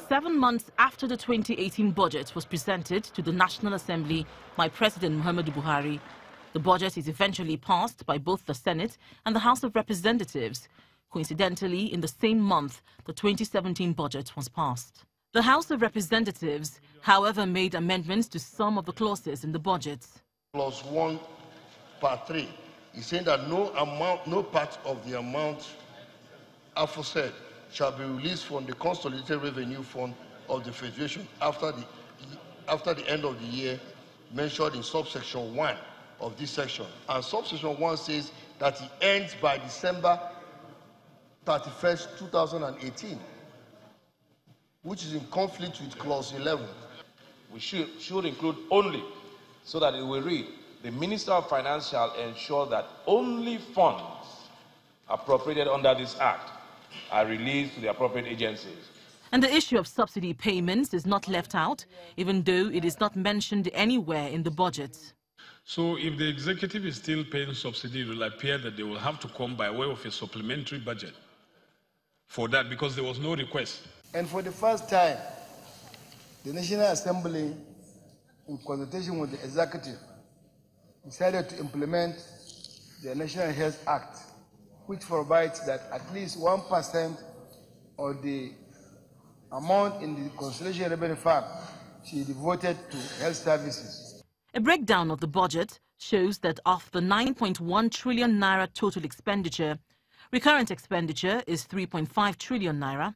7 months after the 2018 budget was presented to the National Assembly by President Muhammadu Buhari, the budget is eventually passed by both the Senate and the House of Representatives. Coincidentally, in the same month, the 2017 budget was passed. The House of Representatives, however, made amendments to some of the clauses in the budget. Clause 1, part 3 is saying that no part of the amount aforesaid shall be released from the Consolidated Revenue Fund of the Federation after the end of the year mentioned in subsection 1 of this section. And subsection 1 says that it ends by December 31st, 2018, which is in conflict with clause 11. We should include only, so that it will read, the Minister of Finance shall ensure that only funds appropriated under this act are released to the appropriate agencies. And the issue of subsidy payments is not left out, even though it is not mentioned anywhere in the budget. So if the executive is still paying subsidy, it will appear that they will have to come by way of a supplementary budget for that, because there was no request. And for the first time, the National Assembly, in consultation with the executive, decided to implement the National Health Act, which provides that at least 1% of the amount in the Consolidation Revenue Fund should be devoted to health services. A breakdown of the budget shows that of the 9.1 trillion naira total expenditure, recurrent expenditure is 3.5 trillion naira,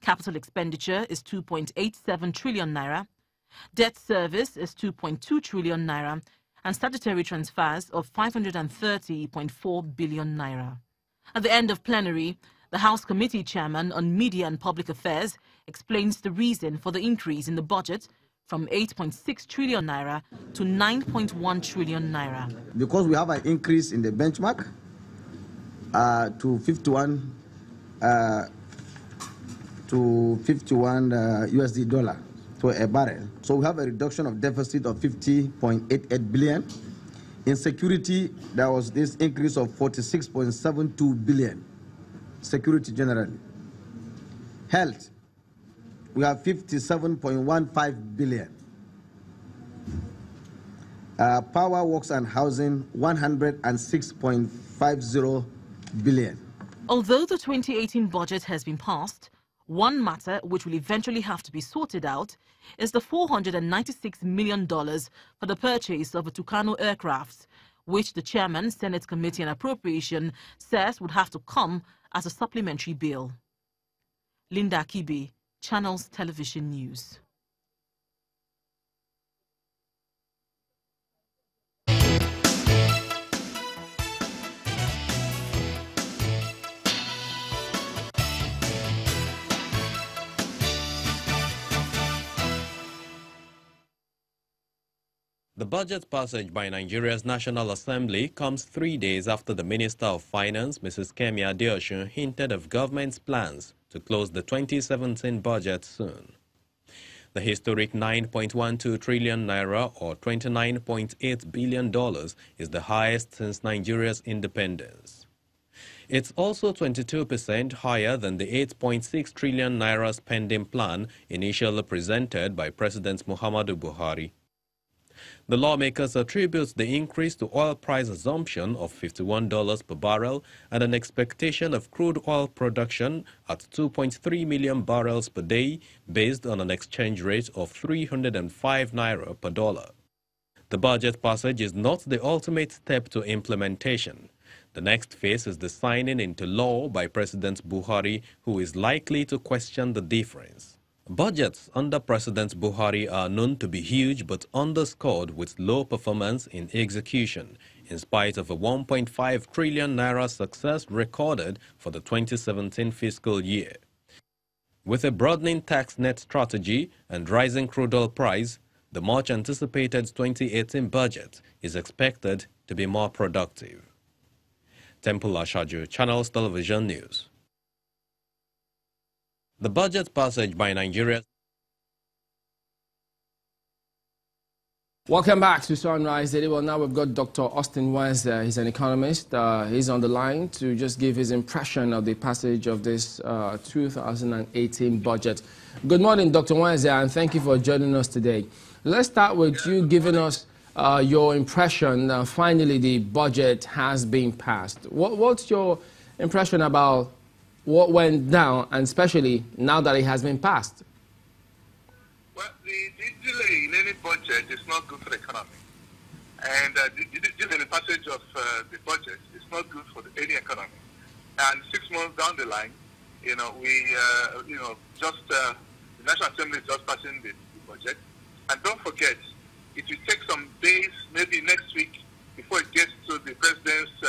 capital expenditure is 2.87 trillion naira, debt service is 2.2 trillion naira, and statutory transfers of 530.4 billion naira. At the end of plenary, the House Committee Chairman on Media and Public Affairs explains the reason for the increase in the budget from 8.6 trillion naira to 9.1 trillion naira. Because we have an increase in the benchmark to 51 USD dollar to a barrel. So we have a reduction of deficit of 50.88 billion. In security, there was this increase of 46.72 billion, security generally. Health, we have 57.15 billion. Power, works and housing, 106.50 billion. Although the 2018 budget has been passed, one matter which will eventually have to be sorted out is the $496 million for the purchase of a Tucano aircraft, which the chairman, Senate Committee on Appropriation, says would have to come as a supplementary bill. Linda Kibe, Channels Television News. The budget passage by Nigeria's National Assembly comes 3 days after the Minister of Finance, Mrs. Kemi Adeosun, hinted of government's plans to close the 2017 budget soon. The historic 9.12 trillion naira or $29.8 billion is the highest since Nigeria's independence. It's also 22% higher than the 8.6 trillion naira spending plan initially presented by President Muhammadu Buhari. The lawmakers attribute the increase to oil price assumption of $51 per barrel and an expectation of crude oil production at 2.3 million barrels per day based on an exchange rate of 305 naira per dollar. The budget passage is not the ultimate step to implementation. The next phase is the signing into law by President Buhari, who is likely to question the difference. Budgets under President Buhari are known to be huge but underscored with low performance in execution, in spite of a 1.5 trillion naira success recorded for the 2017 fiscal year. With a broadening tax net strategy and rising crude oil price, the much-anticipated 2018 budget is expected to be more productive. Temple Ashaju, Channels Television News. The budget passage by Nigeria Welcome back to Sunrise Daily. Well, now we've got Dr. Austin Nweke. He's an economist. He's on the line to just give his impression of the passage of this 2018 budget. Good morning, Dr. Nweke, and thank you for joining us today. Let's start with you giving us your impression. Finally, the budget has been passed. What's your impression about what went down, and especially now that it has been passed? Well, the delay in any budget is not good for the economy. And the passage of the budget is not good for any economy. And 6 months down the line, the National Assembly is just passing the budget. And don't forget, it will take some days, maybe next week, before it gets to the president's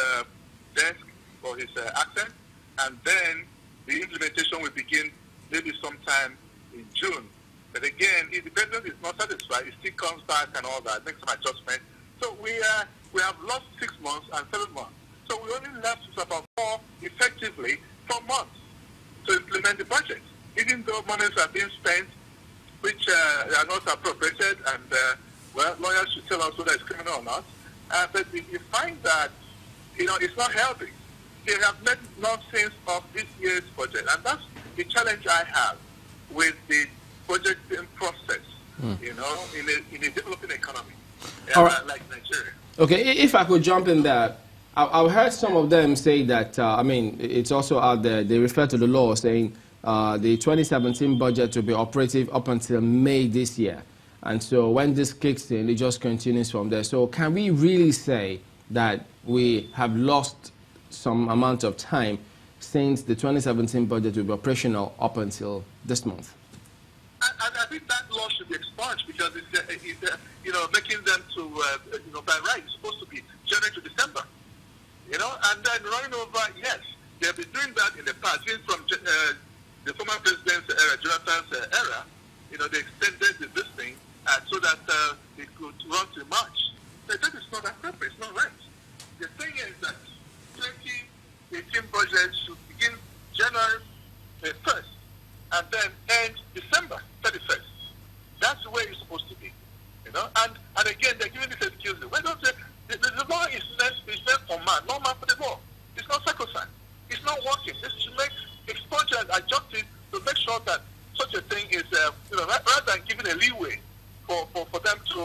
desk for his accent. And then the implementation will begin maybe sometime in June. But again, if the president is not satisfied, he still comes back and all that, makes some adjustments. So we have lost 6 months and 7 months. So we only left about 4 months to implement the budget. Even though monies are being spent, which are not appropriated, and lawyers should tell us whether it's criminal or not. But you find that it's not healthy. They have made nonsense of this year's budget, and that's the challenge I have with the budgeting process, in a developing economy like Nigeria. Okay, if I could jump in there, I've heard some of them say that, it's also out there, they refer to the law saying the 2017 budget will be operative up until May this year. And so when this kicks in, it just continues from there. So can we really say that we have lost some amount of time since the 2017 budget will be operational up until this month? And I think that law should be expunged because it's making them to, by right, it's supposed to be January to December. And then running over, yes, they've been doing that in the past, even from the former president's era, Jonathan's era. They extended this thing so that they could run to March. But that is not appropriate, it's not right. The thing is that 2018 budget should begin January 1st and then end December 31st. That's the way it's supposed to be, And again, they're giving this excuse. Why don't they? The law is meant for man, not man for the law. It's not sacrosanct. It's not working. This should make expunge and adjust it to make sure that such a thing is, rather than giving a leeway for them to,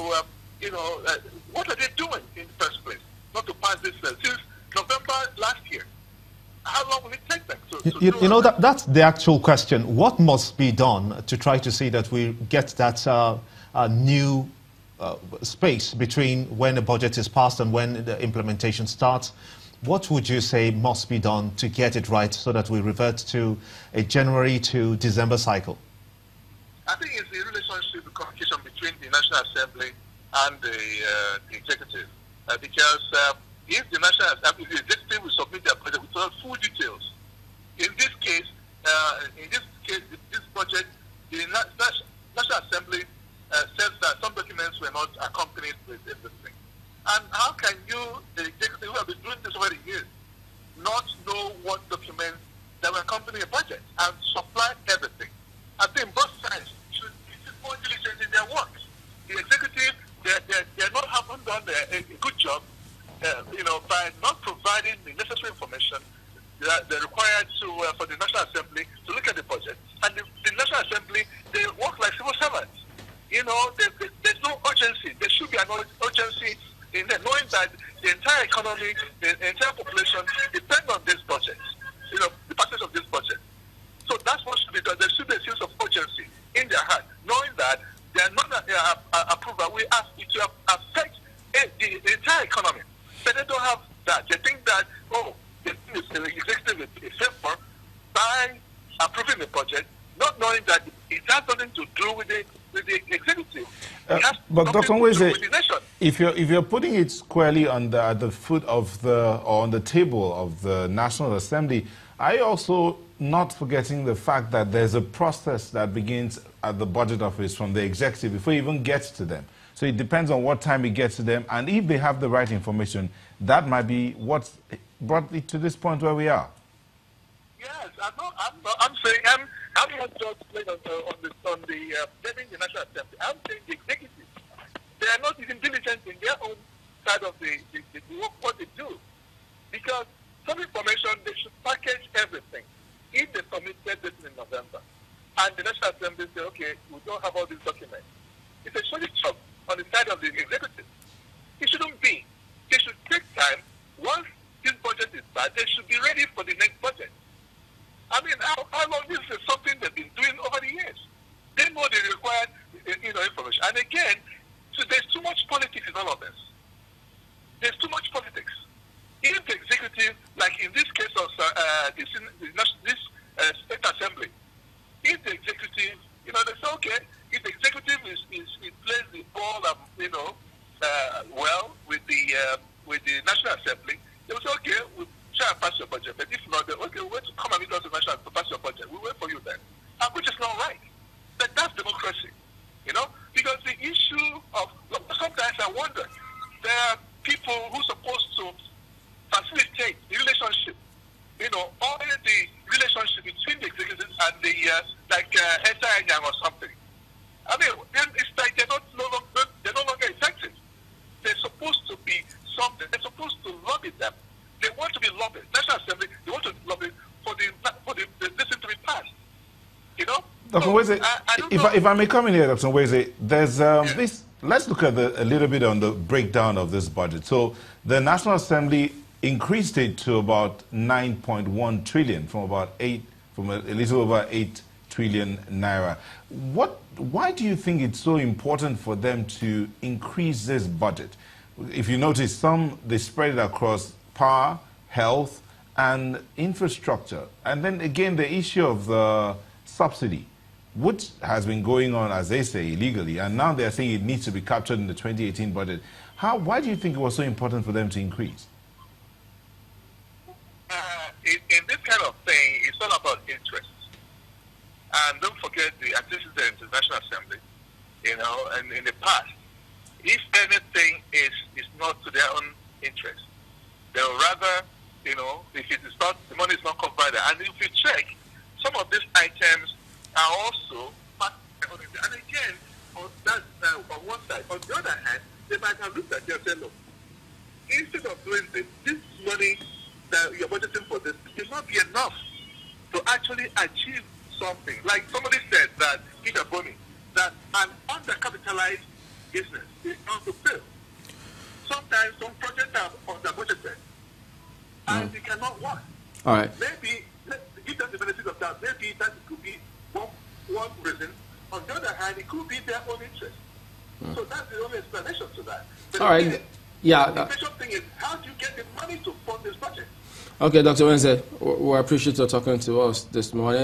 what are they doing in the first place? Not to pass this since November last year. How long will it take them to that's the actual question. What must be done to try to see that we get that new space between when a budget is passed and when the implementation starts? What would you say must be done to get it right so that we revert to a January to December cycle? I think it's the relationship, the communication between the National Assembly and the executive. Because if the National Assembly, the executive will submit their budget with full details. In this case, this budget, the National Assembly says that some documents were not accompanied with everything. And how can you, the executive who have been doing this over the years, not know what documents that will accompany a budget and supply everything? I think both sides should be more diligent in their work. The executive, they're not haven't done a good job, by not providing the necessary information that they're required for the National Assembly to look at the budget. And the National Assembly, they work like civil servants. There's no urgency. There should be an urgency in there, knowing that the entire economy, the entire population depend on this budget, the passage of this budget. So that's what should be done. There should be a sense of urgency in their heart, knowing that they are not approval. We ask it to affect the entire economy. But they don't have that. They think that, the executive is safer by approving the budget, not knowing that it has nothing to do with the executive. But Dr. Nweke, if you're putting it squarely on the foot of on the table of the National Assembly, are you also not forgetting the fact that there's a process that begins at the budget office from the executive before it even gets to them? So it depends on what time it gets to them, and if they have the right information, that might be what brought it to this point where we are. Yes, I'm saying I'm not just playing on the getting the National Assembly. I'm saying the executive. they are not even diligent in their own side of the work, what they do. Because some information, they should package everything. If they submitted this in November, and the National Assembly say, okay, we don't have all these documents, it's a solid job on the side of the executive. It shouldn't be. They should take time. Once this budget is bad, they should be ready for the next budget. I mean, how long this is something they've been doing over the years? They know they require, information. And again, so there's too much politics in all of this. There's too much politics. If the executive, like in this case of this state assembly, if the executive, they say, okay, if the executive plays the ball, well with the National Assembly, they will say, okay, we'll try and pass your budget. But if not, then okay, we'll wait to come and meet us in the National to pass your budget. We'll wait for you then. Which is not right. But that's democracy, because the issue of, sometimes I wonder, there are people who are supposed to facilitate the relationship, all the relationship between the executive and the, SIN or something. I mean, it's like they're no longer effective. They're supposed to be something. They're supposed to lobby them. They want to be lobbied. National Assembly, they want to lobby for the listen to be passed. Dr. Nweke, if I may come in here, Dr. Nweke, there's this. Let's look at a little bit on the breakdown of this budget. So the National Assembly increased it to about 9.1 trillion from a little over 8 trillion naira. Why do you think it's so important for them to increase this budget? If you notice, they spread it across power, health, and infrastructure. And then again, the issue of the subsidy, which has been going on, as they say, illegally, and now they're saying it needs to be captured in the 2018 budget. Why do you think it was so important for them to increase? In this kind of thing, it's all about interest. And don't forget the antecedents of the National Assembly, and in the past, if anything is not to their own interest, they'll rather, if it is not, the money is not covered. And if you check, some of these items are also part of it. And again, on one side. On the other hand, they might have looked at it and said, look, instead of doing this money that you're budgeting for this will not be enough to actually achieve something. Like somebody said that, Peter Boni, that an undercapitalized business is not to fail. Sometimes some projects are under-budgeted and they cannot work. All right. Maybe, let's give them the benefit of that. Maybe that could be one reason. On the other hand, it could be their own interest. So that's the only explanation to that. But all right. Yeah. The special thing is, how do you get the money to fund this budget? Okay, Dr. Nweke, we appreciate you talking to us this morning.